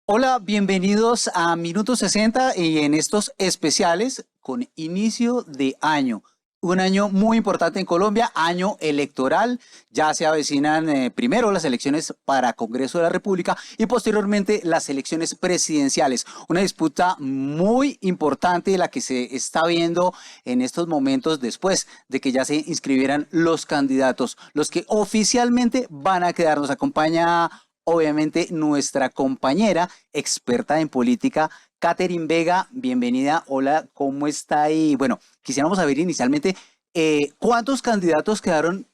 Hola, bienvenidos a Minuto 60 y en estos especiales con inicio de año. Un año muy importante en Colombia, año electoral. Ya se avecinan primero las elecciones para Congreso de la República y posteriormente las elecciones presidenciales. Una disputa muy importante la que se está viendo en estos momentos después de que ya se inscribieran los candidatos, los que oficialmente van a quedar. Nos acompaña obviamente nuestra compañera experta en política, Catherine Vega. Bienvenida. Hola, ¿cómo está? Y bueno, quisiéramos saber inicialmente cuántos candidatos quedaron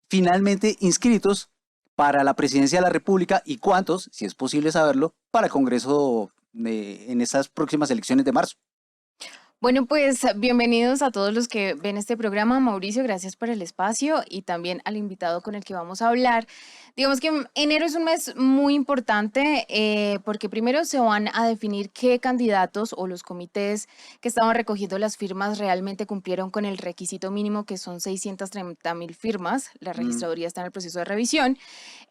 finalmente inscritos para la presidencia de la República y cuántos, si es posible saberlo, para el Congreso en estas próximas elecciones de marzo. Bueno, pues bienvenidos a todos los que ven este programa. Mauricio, gracias por el espacio y también al invitado con el que vamos a hablar. Digamos que enero es un mes muy importante porque primero se van a definir qué candidatos o los comités que estaban recogiendo las firmas realmente cumplieron con el requisito mínimo, que son 630.000 firmas. La Mm. registraduría está en el proceso de revisión.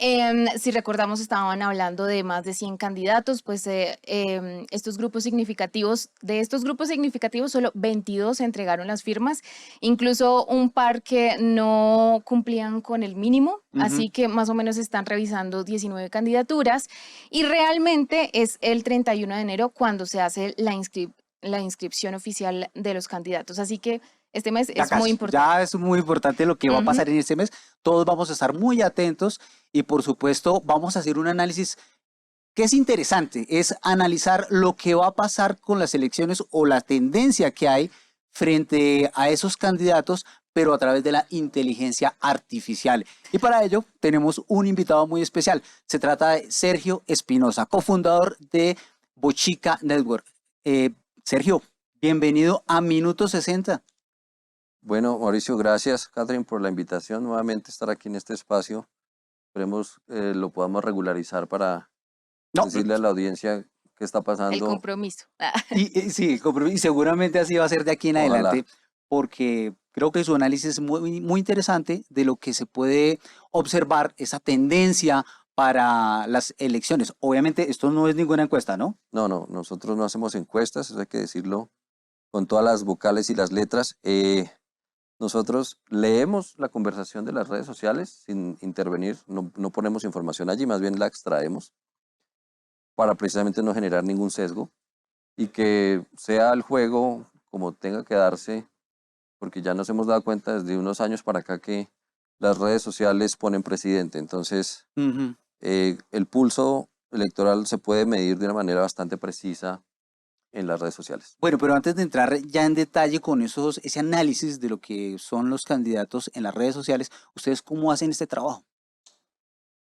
Si recordamos, estaban hablando de más de 100 candidatos, pues estos grupos significativos, de estos grupos significativos, solo 22 entregaron las firmas, incluso un par que no cumplían con el mínimo, Ujú. así que más o menos están revisando 19 candidaturas y realmente es el 31 de enero cuando se hace la inscripción oficial de los candidatos, así que este mes Ya es muy casi, importante. ya es muy importante lo que va a Ujú. pasar en este mes. Todos vamos a estar muy atentos y por supuesto vamos a hacer un análisis que es interesante, es analizar lo que va a pasar con las elecciones o la tendencia que hay frente a esos candidatos, pero a través de la inteligencia artificial. Y para ello tenemos un invitado muy especial. Se trata de Sergio Espinosa, cofundador de Bochica Network. Eh, Sergio, bienvenido a Minuto 60. Bueno, Mauricio, gracias, Catherine, por la invitación. Nuevamente estar aquí en este espacio. Esperemos lo podamos regularizar para No, decirle a la audiencia qué está El pasando. compromiso. sí, y seguramente así va a ser de aquí en Ojalá. adelante, porque creo que su análisis es muy interesante de lo que se puede observar, esa tendencia para las elecciones. Obviamente, esto no es ninguna encuesta, ¿no? No, no, nosotros no hacemos encuestas, eso hay que decirlo con todas las vocales y las letras. Nosotros leemos la conversación de las redes sociales sin intervenir, no ponemos información allí, más bien la extraemos para precisamente no generar ningún sesgo y que sea el juego como tenga que darse, porque ya nos hemos dado cuenta desde unos años para acá que las redes sociales ponen presidente. Entonces, Ujú. el pulso electoral se puede medir de una manera bastante precisa en las redes sociales. Bueno, pero antes de entrar ya en detalle con ese análisis de lo que son los candidatos en las redes sociales, ¿ustedes cómo hacen este trabajo?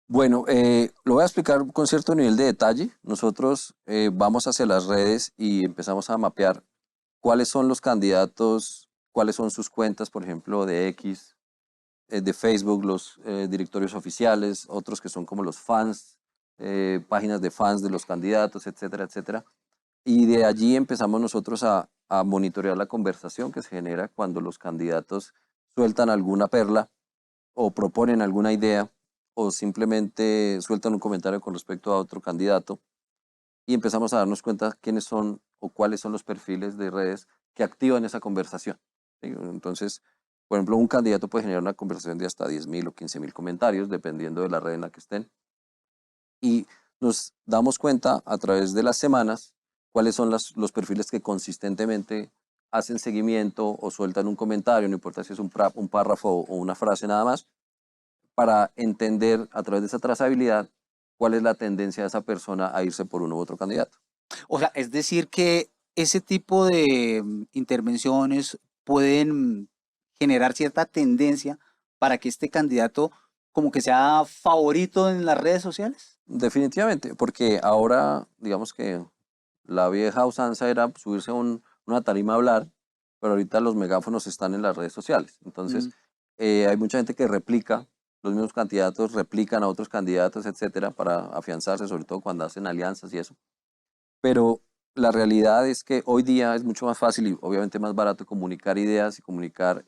Bueno, lo voy a explicar con cierto nivel de detalle. Nosotros vamos hacia las redes y empezamos a mapear cuáles son los candidatos, cuáles son sus cuentas, por ejemplo, de X, de Facebook, los directorios oficiales, otros que son como los fans, páginas de fans de los candidatos, etcétera, etcétera. Y de allí empezamos nosotros a monitorear la conversación que se genera cuando los candidatos sueltan alguna perla o proponen alguna idea o simplemente sueltan un comentario con respecto a otro candidato y empezamos a darnos cuenta quiénes son o cuáles son los perfiles de redes que activan esa conversación. ¿Sí? Entonces, por ejemplo, un candidato puede generar una conversación de hasta 10.000 o 15.000 comentarios, dependiendo de la red en la que estén. Y nos damos cuenta a través de las semanas cuáles son los perfiles que consistentemente hacen seguimiento o sueltan un comentario, no importa si es un párrafo o una frase nada más, para entender a través de esa trazabilidad cuál es la tendencia de esa persona a irse por uno u otro candidato. O sea, es decir que ese tipo de intervenciones pueden generar cierta tendencia para que este candidato como que sea favorito en las redes sociales. Definitivamente, porque ahora, digamos que la vieja usanza era subirse a una tarima a hablar, pero ahorita los megáfonos están en las redes sociales. Entonces, Mm. hay mucha gente que replica, los mismos candidatos replican a otros candidatos, etcétera, para afianzarse, sobre todo cuando hacen alianzas y eso. Pero la realidad es que hoy día es mucho más fácil y obviamente más barato comunicar ideas y comunicar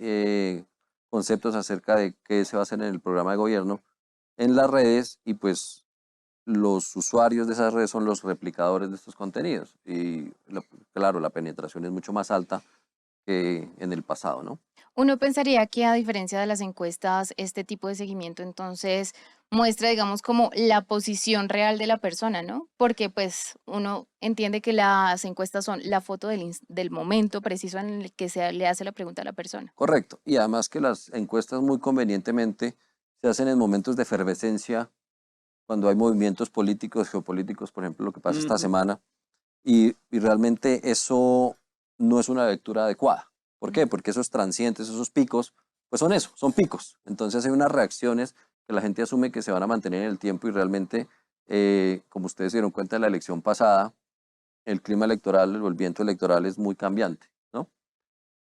conceptos acerca de qué se va a hacer en el programa de gobierno en las redes y pues los usuarios de esas redes son los replicadores de estos contenidos. Y claro, la penetración es mucho más alta que en el pasado, ¿no? Uno pensaría que a diferencia de las encuestas, este tipo de seguimiento entonces muestra, digamos, como la posición real de la persona, ¿no? Porque pues uno entiende que las encuestas son la foto del momento preciso en el que se le hace la pregunta a la persona. Correcto. Y además que las encuestas muy convenientemente se hacen en momentos de efervescencia, cuando hay movimientos políticos, geopolíticos, por ejemplo, lo que pasa esta Ujú. semana, y realmente eso no es una lectura adecuada. ¿Por qué? Porque esos transientes, esos picos, pues son eso, son picos. Entonces hay unas reacciones que la gente asume que se van a mantener en el tiempo y realmente, como ustedes se dieron cuenta de la elección pasada, el clima electoral o el viento electoral es muy cambiante, ¿no?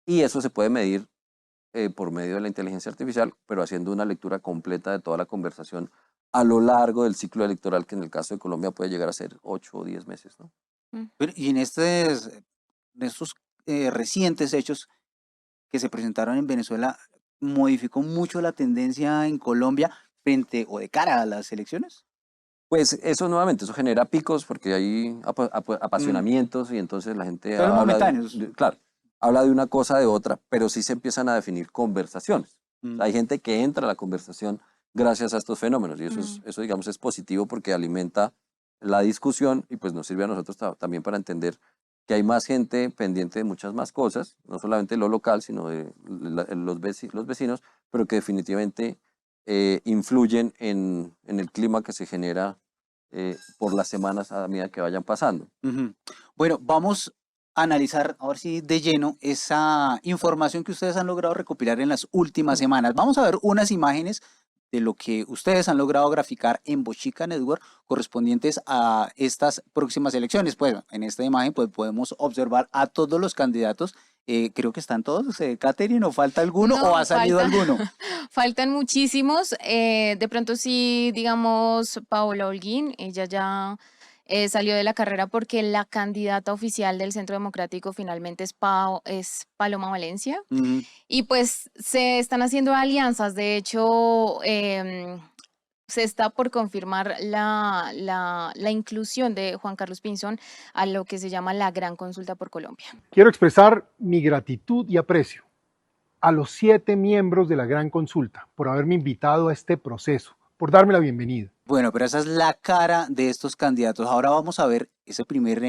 Y eso se puede medir por medio de la inteligencia artificial, pero haciendo una lectura completa de toda la conversación a lo largo del ciclo electoral, que en el caso de Colombia puede llegar a ser 8 o 10 meses, ¿no? Mm. Y en estos recientes hechos que se presentaron en Venezuela, ¿modificó mucho la tendencia en Colombia frente o de cara a las elecciones? Pues eso nuevamente, eso genera picos porque hay Mm, apasionamientos y entonces la gente Fueron habla momentáneos. claro, habla de una cosa de otra, pero sí se empiezan a definir conversaciones. O Mm, sea, hay gente que entra a la conversación gracias a estos fenómenos y Mm. eso digamos es positivo porque alimenta la discusión y pues nos sirve a nosotros también para entender que hay más gente pendiente de muchas más cosas, no solamente lo local, sino de los vecinos, pero que definitivamente influyen en el clima que se genera por las semanas a medida que vayan pasando. ujú. Bueno, vamos a analizar ahora sí de lleno esa información que ustedes han logrado recopilar en las últimas semanas. Vamos a ver unas imágenes de lo que ustedes han logrado graficar en Bochica Network correspondientes a estas próximas elecciones. Pues en esta imagen pues, podemos observar a todos los candidatos. Creo que están todos. Catherine, ¿o falta alguno o No, ha salido alguno? faltan muchísimos. De pronto sí, digamos, Paola Holguín, ella ya salió de la carrera porque la candidata oficial del Centro Democrático finalmente es Paloma Valencia. Ujú. Y pues se están haciendo alianzas. De hecho, se está por confirmar la inclusión de Juan Carlos Pinzón a lo que se llama la Gran Consulta por Colombia. Quiero expresar mi gratitud y aprecio a los 7 miembros de la Gran Consulta por haberme invitado a este proceso, por darme la bienvenida. Bueno, pero esa es la cara de estos candidatos. Ahora vamos a ver ese primer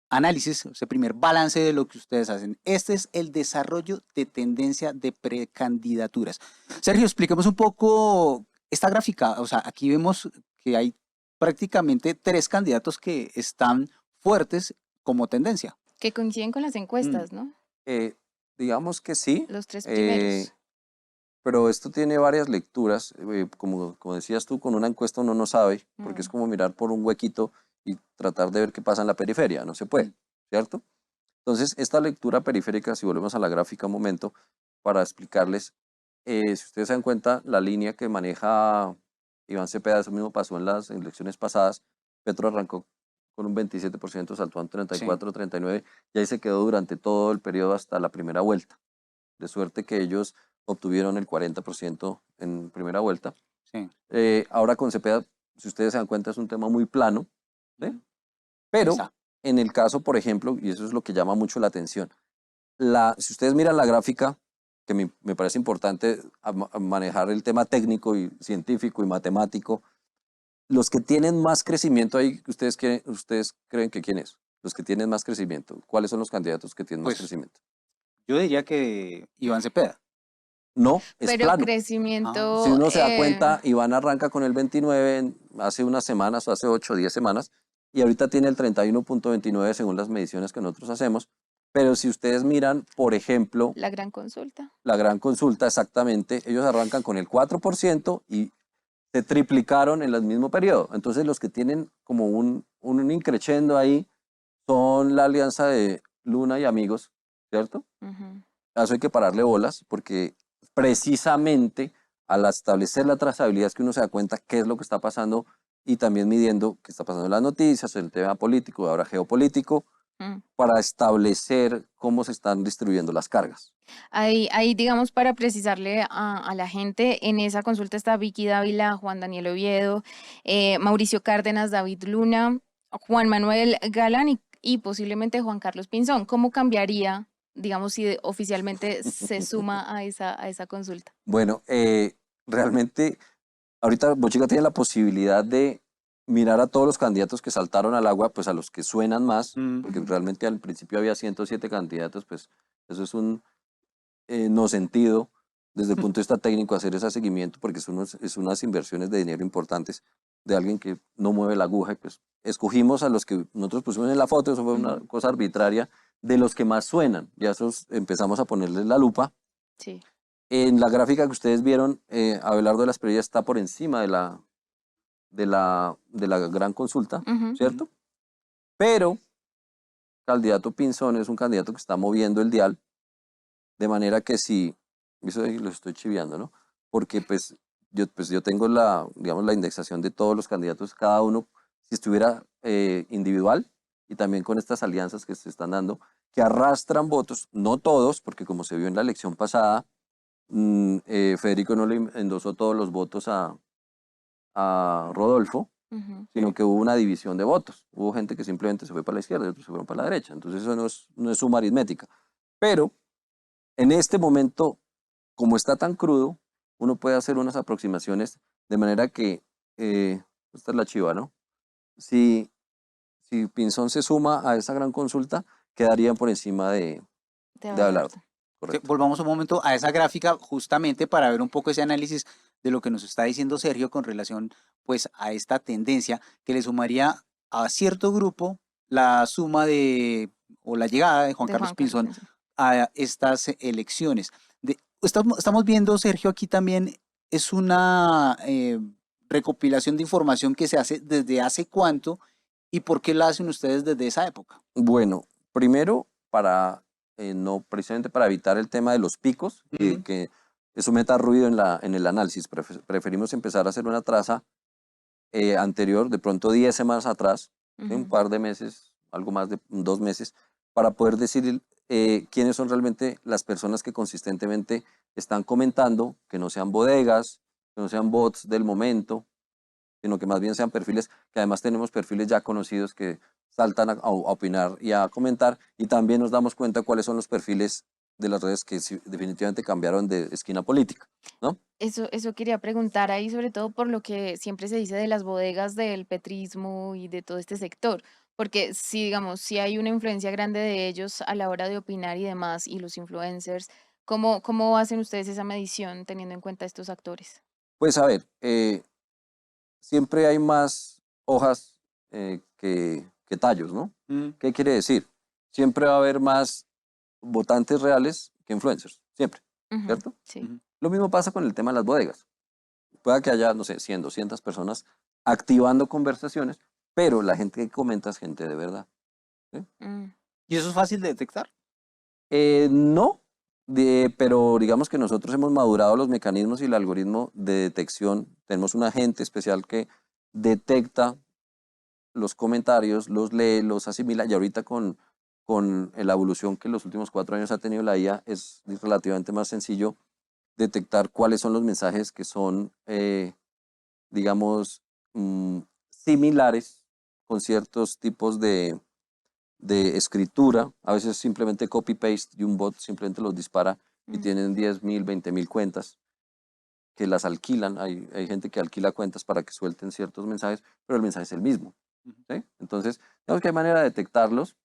análisis, ese primer balance de lo que ustedes hacen. Este es el desarrollo de tendencia de precandidaturas. Sergio, expliquemos un poco esta gráfica. O sea, aquí vemos que hay prácticamente 3 candidatos que están fuertes como tendencia. Que coinciden con las Mm, encuestas, ¿no? Eh, digamos que sí, Los tres eh, primeros. pero esto tiene varias lecturas. Como decías tú, con una encuesta uno no sabe, porque es Mm. como mirar por un huequito y tratar de ver qué pasa en la periferia, no se mm, puede, ¿cierto? Entonces, esta lectura periférica, si volvemos a la gráfica un momento, para explicarles, si ustedes se dan cuenta, la línea que maneja Iván Cepeda, eso mismo pasó en las elecciones pasadas. Petro arrancó con un 27%, saltó a un sí. 34, 39, y ahí se quedó durante todo el periodo hasta la primera vuelta. De suerte que ellos obtuvieron el 40% en primera vuelta. Sí. Ahora con Cepeda, si ustedes se dan cuenta, es un tema muy plano, ¿sí? Ujú. Ahí Pero está. en el caso, por ejemplo, y eso es lo que llama mucho la atención, si ustedes miran la gráfica, que me parece importante a manejar el tema técnico y científico y matemático, los que tienen más crecimiento ahí, ustedes creen que quién es? Los que tienen más crecimiento. ¿Cuáles son los candidatos que tienen más Pues crecimiento? yo diría que Iván Cepeda. No, es Pero plano. Ah, Si crecimiento, uno se da cuenta, Iván arranca con el 29 hace unas semanas o hace 8 o 10 semanas y ahorita tiene el 31.29 según las mediciones que nosotros hacemos. Pero si ustedes miran, por ejemplo, la gran consulta. la gran consulta, exactamente, ellos arrancan con el 4% y se triplicaron en el mismo periodo. Entonces los que tienen como un increchendo ahí son la alianza de Luna y Amigos, ¿cierto? Ujú. A eso hay que pararle bolas porque precisamente al establecer la trazabilidad es que uno se da cuenta qué es lo que está pasando y también midiendo qué está pasando en las noticias, en el tema político, ahora geopolítico, Mm. para establecer cómo se están distribuyendo las cargas. Ahí, digamos, para precisarle a la gente, en esa consulta está Vicky Dávila, Juan Daniel Oviedo, Mauricio Cárdenas, David Luna, Juan Manuel Galán y posiblemente Juan Carlos Pinzón. ¿Cómo cambiaría, digamos, si oficialmente se suma a esa consulta? Bueno, realmente ahorita Bochica tiene la posibilidad de mirar a todos los candidatos que saltaron al agua, pues a los que suenan más, porque realmente al principio había 107 candidatos, pues eso es un no sentido desde el punto de vista técnico hacer ese seguimiento, porque es unas inversiones de dinero importantes de alguien que no mueve la aguja, y pues escogimos a los que nosotros pusimos en la foto, eso fue una cosa arbitraria, de los que más suenan, ya esos empezamos a ponerles la lupa. Sí. En la gráfica que ustedes vieron, Abelardo de la Espriella está por encima de la gran consulta, Ujú. ¿cierto? Pero el candidato Pinzón es un candidato que está moviendo el dial, de manera que si, eso lo estoy chiviando, ¿no? Porque pues yo tengo digamos, la indexación de todos los candidatos, cada uno, si estuviera individual, y también con estas alianzas que se están dando, que arrastran votos, no todos, porque como se vio en la elección pasada, Federico no le endosó todos los votos a Rodolfo, Ujú. sino que hubo una división de votos. Hubo gente que simplemente se fue para la izquierda y otros se fueron para la derecha. Entonces eso no es suma aritmética. Pero en este momento, como está tan crudo, uno puede hacer unas aproximaciones de manera que, esta es la chiva, ¿no? Si Pinzón se suma a esa gran consulta, quedarían por encima de Abelardo. Correcto. Volvamos un momento a esa gráfica justamente para ver un poco ese análisis de lo que nos está diciendo Sergio con relación pues a esta tendencia que le sumaría a cierto grupo la suma o la llegada de Juan De Carlos Juan Carlos Pinzón Pinzón. a estas elecciones. Estamos viendo, Sergio, aquí también es una recopilación de información que se hace desde hace cuánto y por qué la hacen ustedes desde esa época. Bueno, primero, no precisamente para evitar el tema de los picos, que eso meta ruido en el análisis, preferimos empezar a hacer una traza anterior, de pronto 10 semanas atrás, ¿sí? Un par de meses, algo más de 2 meses, para poder decir quiénes son realmente las personas que consistentemente están comentando, que no sean bodegas, que no sean bots del momento, sino que más bien sean perfiles, que además tenemos perfiles ya conocidos que saltan a opinar y a comentar, y también nos damos cuenta cuáles son los perfiles de las redes que sí, definitivamente cambiaron de esquina política, ¿no? Eso quería preguntar ahí, sobre todo por lo que siempre se dice de las bodegas del petrismo y de todo este sector, porque si, digamos, si hay una influencia grande de ellos a la hora de opinar y demás, y los influencers, ¿cómo hacen ustedes esa medición teniendo en cuenta estos actores? Pues a ver, siempre hay más hojas que tallos, ¿no? ¿Qué quiere decir? Siempre va a haber más votantes reales que influencers, siempre, Ujú. ¿cierto? Sí. Lo mismo pasa con el tema de las bodegas. Pueda que haya, no sé, 100, 200 personas activando conversaciones, pero la gente que comenta es gente de verdad. ¿Sí? Mm. ¿Y eso es fácil de detectar? No, pero digamos que nosotros hemos madurado los mecanismos y el algoritmo de detección. Tenemos un agente especial que detecta los comentarios, los lee, los asimila, y ahorita con la evolución que en los últimos 4 años ha tenido la IA, es relativamente más sencillo detectar cuáles son los mensajes que son, digamos, similares con ciertos tipos de escritura. A veces simplemente copy-paste y un bot simplemente los dispara y Mm. tienen 10.000, 20.000 cuentas que las alquilan. Hay gente que alquila cuentas para que suelten ciertos mensajes, pero el mensaje es el mismo. ¿Sí? Entonces, digamos que hay manera de detectarlos.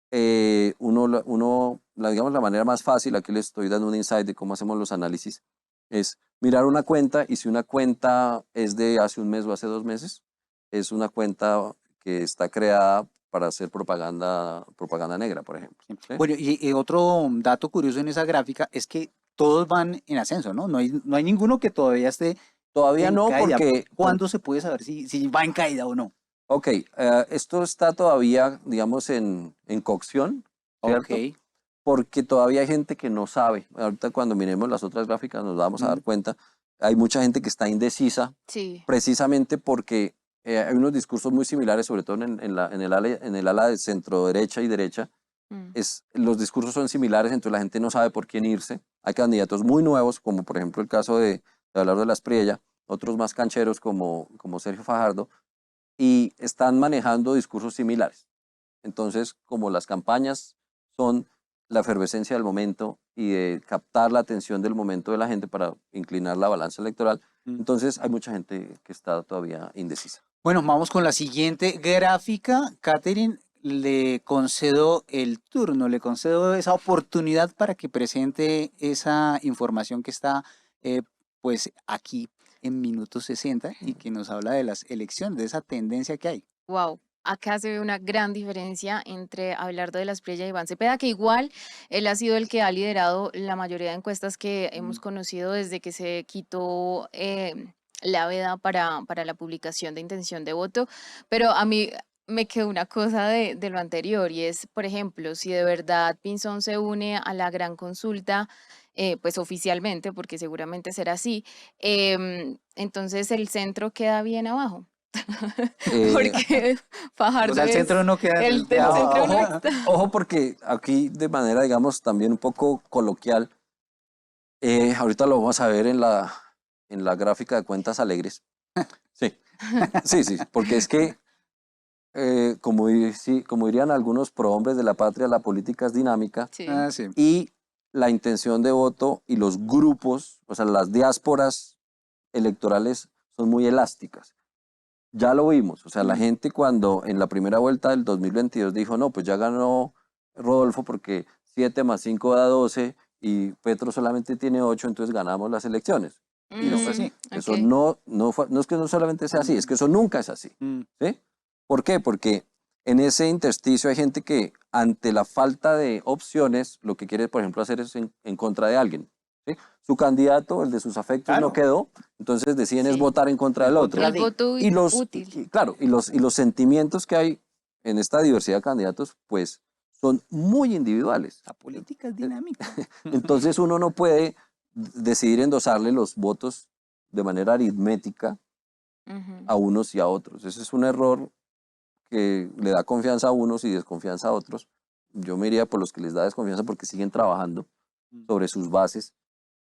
Digamos, la manera más fácil, aquí les estoy dando un insight de cómo hacemos los análisis, es mirar una cuenta, y si una cuenta es de hace un mes o hace 2 meses, es una cuenta que está creada para hacer propaganda negra, por ejemplo. ¿Sí? Bueno, y otro dato curioso en esa gráfica es que todos van en ascenso, ¿no? No hay ninguno que todavía esté Todavía en no, caída. porque ¿Cuándo se puede saber si va en caída o no? ok, esto está todavía, digamos, en cocción, Ok. ¿cierto? Porque todavía hay gente que no sabe. Ahorita cuando miremos las otras gráficas nos vamos a dar cuenta, hay mucha gente que está indecisa, Sí. precisamente porque hay unos discursos muy similares, sobre todo en el ala de centro derecha y derecha. Los discursos son similares, entonces la gente no sabe por quién irse. Hay candidatos muy nuevos, como por ejemplo el caso de Abelardo de la Espriella, otros más cancheros como Sergio Fajardo, y están manejando discursos similares. Entonces, como las campañas son la efervescencia del momento y de captar la atención del momento de la gente para inclinar la balanza electoral, entonces hay mucha gente que está todavía indecisa. Bueno, vamos con la siguiente gráfica. Catherine, le concedo el turno, le concedo esa oportunidad para que presente esa información que está pues aquí en minuto 60 y que nos habla de las elecciones, de esa tendencia que hay. Wow. Acá se ve una gran diferencia entre Abelardo de la Espriella y Iván Cepeda, que igual él ha sido el que ha liderado la mayoría de encuestas que hemos conocido desde que se quitó la veda para la publicación de intención de voto. Pero a mí me quedó una cosa de lo anterior y es, por ejemplo, si de verdad Pinzón se une a la gran consulta, pues oficialmente, porque seguramente será así, entonces el centro queda bien abajo. Porque O Fajardo sea, el es centro no queda el queda centro no abajo. está. Ojo porque aquí de manera, digamos, también un poco coloquial, ahorita lo vamos a ver en la gráfica de cuentas alegres. Sí, sí, porque es que, como dirían algunos prohombres de la patria, la política es dinámica Sí. Ah, sí. y la intención de voto y los grupos, o sea, las diásporas electorales son muy elásticas. Ya lo vimos, o sea, la gente cuando en la primera vuelta del 2022 dijo, no, pues ya ganó Rodolfo porque 7 más 5 da 12 y Petro solamente tiene 8, entonces ganamos las elecciones. Y no fue así. Eso Ok. no es que no solamente sea así, es que eso nunca es así. ¿Sí? ¿Por qué? Porque en ese intersticio hay gente que ante la falta de opciones lo que quiere, por ejemplo, hacer es en contra de alguien. ¿Sí? Su candidato, el de sus afectos, no Claro. quedó, entonces deciden es Sí. votar en contra del otro. contra El de- voto Y útil. claro, y los sentimientos que hay en esta diversidad de candidatos, pues son muy individuales. La política es dinámica. Entonces uno no puede decidir endosarle los votos de manera aritmética a unos y a otros. Ese es un error que le da confianza a unos y desconfianza a otros. Yo me iría por los que les da desconfianza porque siguen trabajando sobre sus bases,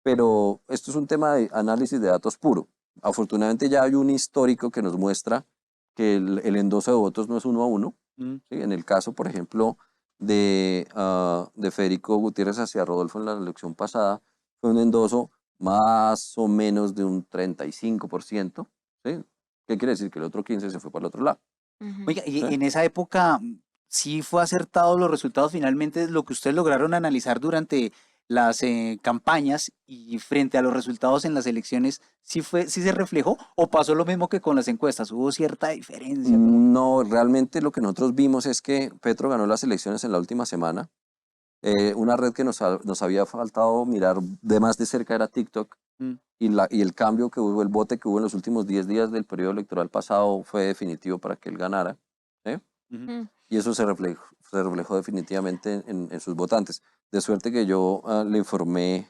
pero esto es un tema de análisis de datos puro. Afortunadamente ya hay un histórico que nos muestra que el endoso de votos no es 1 a 1. ¿Sí? En el caso, por ejemplo, de Federico Gutiérrez hacia Rodolfo en la elección pasada, fue un endoso más o menos de un 35%. ¿Sí? ¿Qué quiere decir? Que el otro 15% se fue para el otro lado. Oiga, y ¿Sí? en esa época sí fue acertado los resultados finalmente, lo que ustedes lograron analizar durante las campañas y frente a los resultados en las elecciones, sí se reflejó o pasó lo mismo que con las encuestas, hubo cierta diferencia. No, realmente lo que nosotros vimos es que Petro ganó las elecciones en la última semana. Una red que nos había faltado mirar de más de cerca era TikTok. Mm. Y el cambio que hubo, el bote que hubo en los últimos 10 días del periodo electoral pasado fue definitivo para que él ganara. ¿Sí? Ujú. Y eso se reflejó definitivamente en sus votantes. De suerte que yo le informé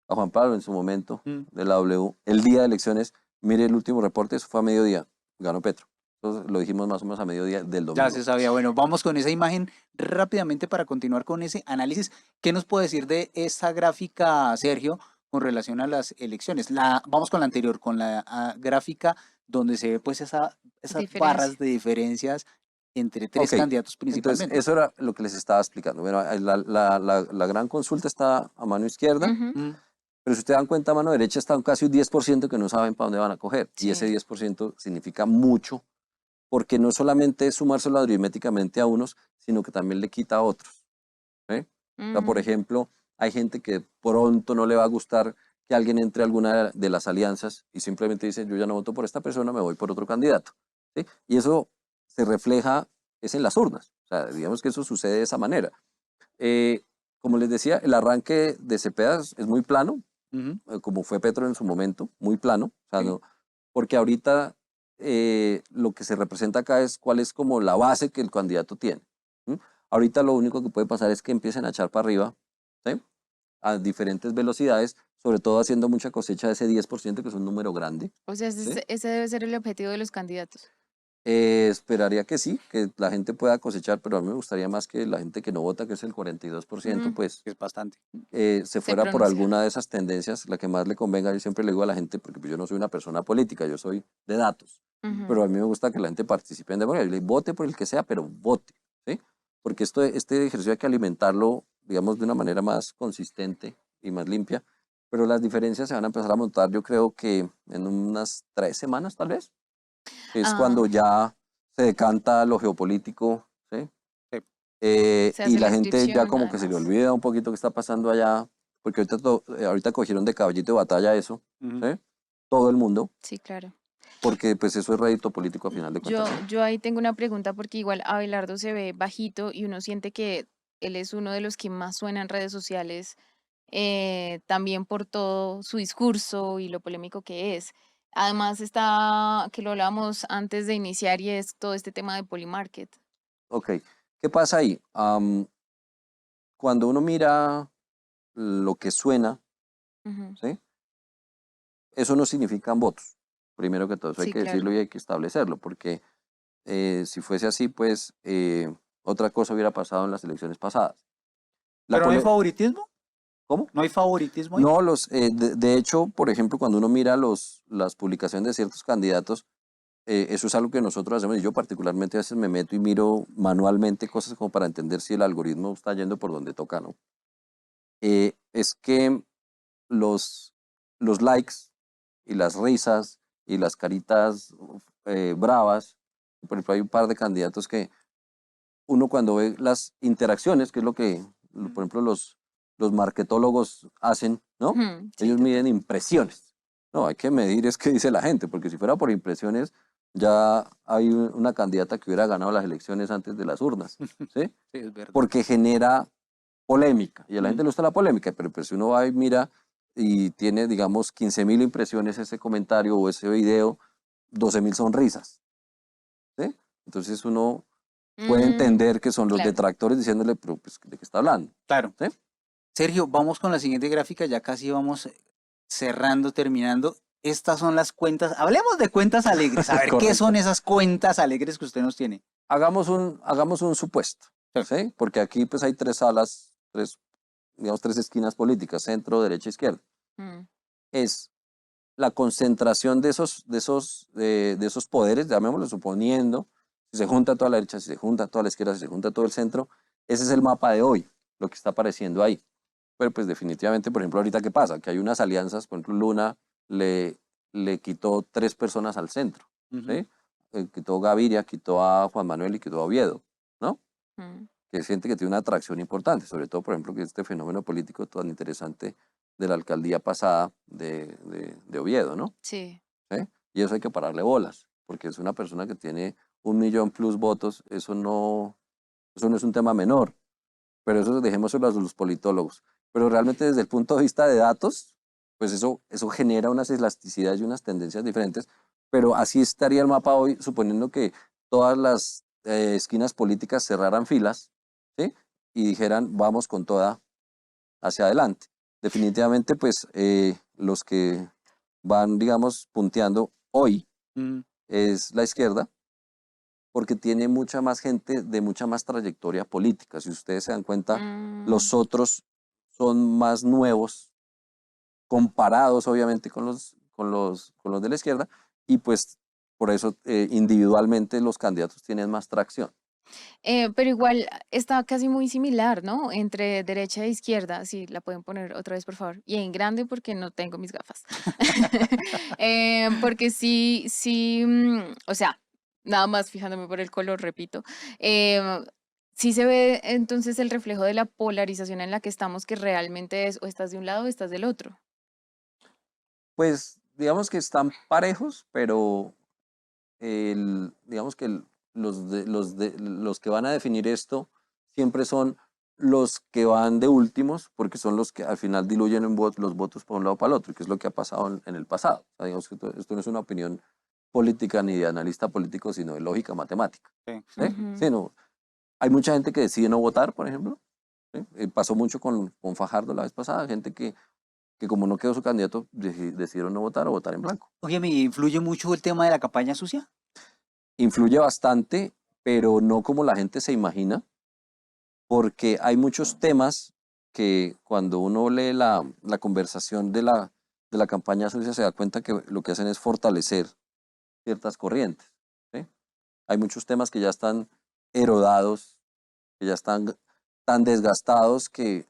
a Juan Pablo en su momento de la W, el día de elecciones, mire el último reporte, eso fue a mediodía, ganó Petro. Entonces lo dijimos más o menos a mediodía del Ya domingo. se sabía. Bueno, vamos con esa imagen rápidamente para continuar con ese análisis. ¿Qué nos puede decir de esta gráfica, Sergio, con relación a las elecciones? Vamos con la anterior, con la gráfica donde se ve pues esas Diferencia. barras de diferencias entre tres Ok, candidatos entonces principalmente. eso era lo que les estaba explicando. Bueno, la gran consulta está a mano izquierda, Mm, pero si ustedes dan cuenta, a mano derecha está casi un 10% que no saben para dónde van a coger. Y ese Sí. 10% significa mucho, porque no solamente es sumárselo aritméticamente a unos, sino que también le quita a otros. ¿Sí? O sea, por ejemplo, hay gente que pronto no le va a gustar que alguien entre a alguna de las alianzas y simplemente dice, yo ya no voto por esta persona, me voy por otro candidato. ¿Sí? Y eso se refleja es en las urnas. O sea, digamos que eso sucede de esa manera. Como les decía, el arranque de Cepeda es muy plano, ujú. como fue Petro en su momento, muy plano. O sea, Sí. porque ahorita lo que se representa acá es cuál es como la base que el candidato tiene. ¿Sí? Ahorita lo único que puede pasar es que empiecen a echar para arriba, ¿sí? A diferentes velocidades, sobre todo haciendo mucha cosecha de ese 10%, que es un número grande. O sea, ¿Sí? ese debe ser el objetivo de los candidatos. Esperaría que sí, que la gente pueda cosechar, pero a mí me gustaría más que la gente que no vota, que es el 42%, Mm, pues Es bastante. se se fuera por pronuncia. alguna de esas tendencias, la que más le convenga. Yo siempre le digo a la gente, porque pues yo no soy una persona política, yo soy de datos, pero Ujú. a mí me gusta que la gente participe en democracia. Yo le digo, vote por el que sea, pero vote, ¿sí? Porque este ejercicio hay que alimentarlo, digamos, de una manera más consistente y más limpia, pero las diferencias se van a empezar a montar, yo creo que en unas 3 semanas, tal vez, que es Ah, cuando ya se decanta lo geopolítico, ¿sí? Sí. se Y hace la la gente ya inscripción, como que se le además. olvida un poquito qué está pasando allá, porque ahorita cogieron de caballito de batalla eso, Ujú. ¿sí? Todo el mundo, Sí, claro. porque pues eso es rédito político a final de cuentas, ¿no? Yo ahí tengo una pregunta porque igual Abelardo se ve bajito y uno siente que él es uno de los que más suena en redes sociales, también por todo su discurso y lo polémico que es. Además está, que lo hablábamos antes de iniciar y es todo este tema de Polymarket. Ok, ¿qué pasa ahí? Cuando uno mira lo que suena, Ujú. ¿sí? Eso no significan votos, primero que todo, eso hay Sí, que decirlo claro. y hay que establecerlo, porque si fuese así, pues otra cosa hubiera pasado en las elecciones pasadas. La Pero no hay pole- favoritismo. ¿Cómo? No hay favoritismo ahí. No, de hecho, por ejemplo, cuando uno mira las publicaciones de ciertos candidatos, eso es algo que nosotros hacemos y yo particularmente a veces me meto y miro manualmente cosas como para entender si el algoritmo está yendo por donde toca, ¿no? Es que los, los likes y las risas y las caritas bravas, por ejemplo, hay un par de candidatos que uno cuando ve las interacciones, que es lo que, por ejemplo, los marketólogos hacen, ¿no? Ujú. Sí, Ellos miden total. impresiones. No, hay que medir es qué dice la gente, porque si fuera por impresiones, ya hay una candidata que hubiera ganado las elecciones antes de las urnas, ¿sí? Sí, es verdad. Porque genera polémica, y a la Mm. gente le gusta la polémica, pero pues si uno va y mira y tiene, digamos, 15.000 impresiones ese comentario o ese video, 12.000 son risas, ¿sí? Entonces uno puede Mm, entender que son los claro. detractores diciéndole, pero pues, ¿de qué está hablando? Claro. ¿Sí? Sergio, vamos con la siguiente gráfica, ya casi vamos cerrando, terminando. Estas son las cuentas. Hablemos de cuentas alegres. A ver, ¿qué son Correcto. esas cuentas alegres que usted nos tiene? Hagamos un supuesto, Sí. ¿sí? Porque aquí pues hay tres salas, digamos, tres esquinas políticas, centro, derecha, izquierda. Mm, Es la concentración de esos poderes, llamémoslo suponiendo, si se junta toda la derecha, si se junta toda la izquierda, si se junta todo el centro, ese es el mapa de hoy, lo que está apareciendo ahí. Pero pues definitivamente, por ejemplo, ahorita qué pasa, que hay unas alianzas, por ejemplo, Luna le quitó 3 personas al centro, Ujú. ¿sí? Quitó Gaviria, quitó a Juan Manuel y quitó a Oviedo, ¿no? mm, Que siente que tiene una atracción importante, sobre todo, por ejemplo, que este fenómeno político tan interesante de la alcaldía pasada de Oviedo, ¿no? sí. ¿Sí? Y eso hay que pararle bolas, porque es una persona que tiene 1.000.000 plus votos, eso no es un tema menor, pero eso dejémoselo a los politólogos. Pero realmente desde el punto de vista de datos, pues eso genera unas elasticidades y unas tendencias diferentes, pero así estaría el mapa hoy, suponiendo que todas las esquinas políticas cerraran filas, ¿sí? Y dijeran, vamos con toda hacia adelante. Definitivamente, pues los que van, digamos, punteando hoy Mm. es la izquierda, porque tiene mucha más gente de mucha más trayectoria política. Si ustedes se dan cuenta, Mm, los otros son más nuevos, comparados obviamente con los de la izquierda, y pues por eso individualmente los candidatos tienen más tracción. pero igual está casi muy similar, ¿no? Entre derecha e izquierda. Sí, la pueden poner otra vez, por favor. Y en grande porque no tengo mis gafas. Porque sí, sí, o sea, nada más fijándome por el color, repito. Sí se ve entonces el reflejo de la polarización en la que estamos, que realmente es o estás de un lado o estás del otro. Pues digamos que están parejos, pero digamos que los que van a definir esto siempre son los que van de últimos, porque son los que al final diluyen los votos para un lado o para el otro, que es lo que ha pasado en el pasado. O sea, digamos que esto no es una opinión política ni de analista político, sino de lógica matemática. Sí. ¿Sí? Ujú. Sí, no. Hay mucha gente que decide no votar, por ejemplo. ¿Sí? Pasó mucho con Fajardo la vez pasada, gente que como no quedó su candidato, decidieron no votar o votar en blanco. Oye, ¿me influye mucho el tema de la campaña sucia? influye bastante, pero no como la gente se imagina, porque hay muchos temas que cuando uno lee la conversación de la campaña sucia se da cuenta que lo que hacen es fortalecer ciertas corrientes, ¿sí? Hay muchos temas que ya están erodados, que ya están tan desgastados que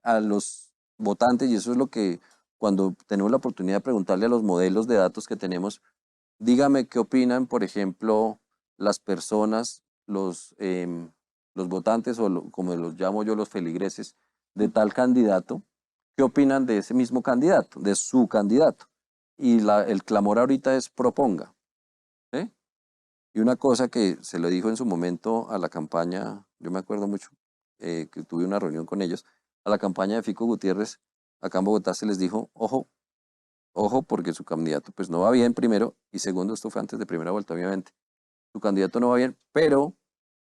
a los votantes, y eso es lo que cuando tenemos la oportunidad de preguntarle a los modelos de datos que tenemos, dígame qué opinan, por ejemplo, las personas, los votantes, o como los llamo yo, los feligreses, de tal candidato, qué opinan de ese mismo candidato, de su candidato. Y el clamor ahorita es proponga, ¿sí? Y una cosa que se le dijo en su momento a la campaña, yo me acuerdo mucho, que tuve una reunión con ellos, a la campaña de Fico Gutiérrez, acá en Bogotá se les dijo, ojo, ojo, porque su candidato pues no va bien, primero, y segundo, esto fue antes de primera vuelta, obviamente, su candidato no va bien, pero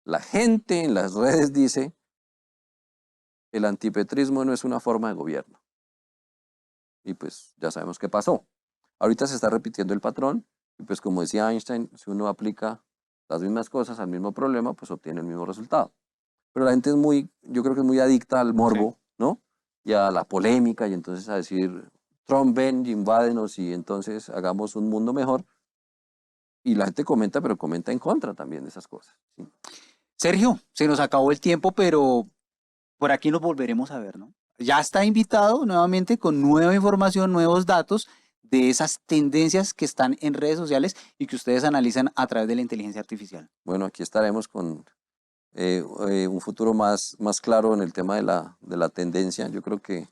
la gente en las redes dice, el antipetrismo no es una forma de gobierno. Y pues ya sabemos qué pasó. Ahorita se está repitiendo el patrón, y pues como decía Einstein, si uno aplica las mismas cosas al mismo problema, pues obtiene el mismo resultado. Pero la gente es muy, yo creo que es muy adicta al morbo, Sí. ¿no? Y a la polémica, y entonces a decir, Trump ven, invádenos, y entonces hagamos un mundo mejor. Y la gente comenta, pero comenta en contra también de esas cosas, ¿sí? Sergio, se nos acabó el tiempo, pero por aquí nos volveremos a ver, ¿no? Ya está invitado nuevamente con nueva información, nuevos datos de esas tendencias que están en redes sociales y que ustedes analizan a través de la inteligencia artificial. Bueno, aquí estaremos con un futuro más claro en el tema de la tendencia. Yo creo que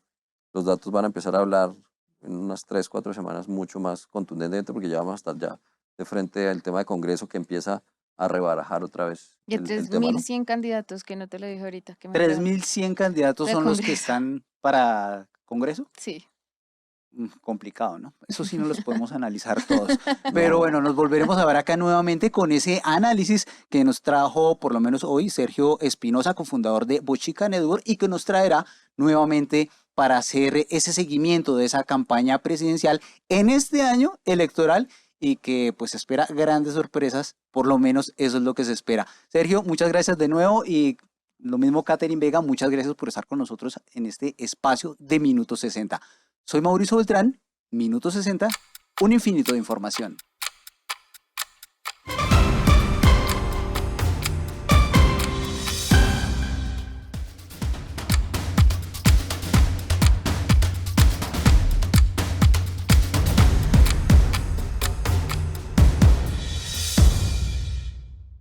los datos van a empezar a hablar en unas 3, 4 semanas mucho más contundentemente, porque ya vamos a estar ya de frente al tema de Congreso que empieza a rebarajar otra vez Y el tema, ¿no? 3.100 candidatos, que no te lo dije ahorita, que me falta. 3.100 candidatos De son los que Congreso. están para Congreso. Sí. Complicado, ¿no? Eso sí no los podemos analizar todos. Pero No, bueno, nos volveremos a ver acá nuevamente con ese análisis que nos trajo por lo menos hoy Sergio Espinosa, cofundador de Bochica Network, y que nos traerá nuevamente para hacer ese seguimiento de esa campaña presidencial en este año electoral y que pues espera grandes sorpresas, por lo menos eso es lo que se espera. Sergio, muchas gracias de nuevo y lo mismo Catherine Vega, muchas gracias por estar con nosotros en este espacio de Minuto 60. Soy Mauricio Beltrán, Minuto 60, un infinito de información.